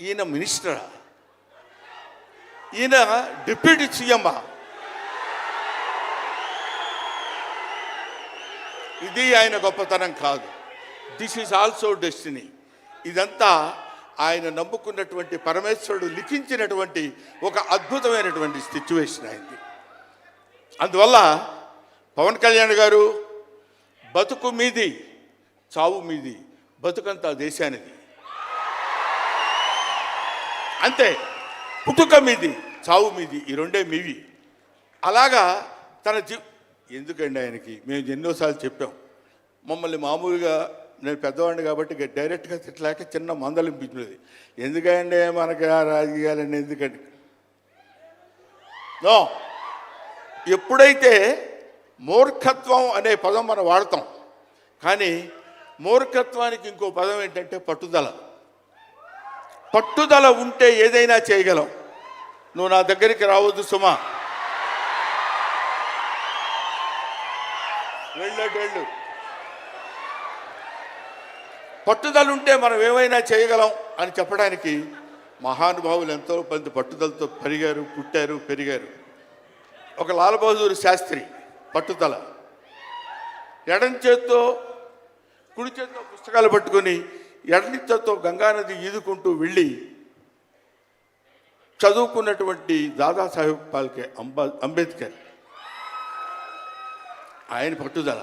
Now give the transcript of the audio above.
ఈయన మినిస్టరా, ఈయన డిప్యూటీ సీఎమ్మా? ఇది ఆయన గొప్పతనం కాదు. This is also destiny. ఇదంతా ఆయన నమ్ముకున్నటువంటి పరమేశ్వరుడు లిఖించినటువంటి ఒక అద్భుతమైనటువంటి సిచ్యువేషన్ అయింది. అందువల్ల పవన్ కళ్యాణ్ గారు బతుకు మీది చావు మీది, బతుకంతా దేశానిది. అంతే, పుట్టుక మీది చావు మీది, ఈ రెండే మీవి. అలాగా తన ఎందుకండి ఆయనకి మేము ఎన్నోసార్లు చెప్పాం. మమ్మల్ని మామూలుగా, నేను పెద్దవాడిని కాబట్టి డైరెక్ట్గా తిట్టలేక చిన్న మందలింపించినది. ఎందుకండి మనకి ఆ రాజకీయాలన్నీ ఎందుకండి? నో, ఎప్పుడైతే మూర్ఖత్వం అనే పదం మనం వాడతాం, కానీ మూర్ఖత్వానికి ఇంకో పదం ఏంటంటే పట్టుదల. పట్టుదల ఉంటే ఏదైనా చేయగలం. నువ్వు నా దగ్గరికి రావద్దు సుమా, వెళ్ళు. పట్టుదల ఉంటే మనం ఏమైనా చేయగలం అని చెప్పడానికి మహానుభావులు ఎంతో మంది పట్టుదలతో పెరిగారు, పుట్టారు, పెరిగారు. ఒక లాల్ బహదూర్ శాస్త్రి పట్టుదల, ఎడం చేత్తో కుడి చేత్తో పుస్తకాలు పట్టుకొని ఎడని చేత్తో గంగానది ఈదుకుంటూ వెళ్ళి చదువుకున్నటువంటి దాదాసాహెబ్ ఫాల్కే అంబేద్కర్, ఆయన పట్టుదల.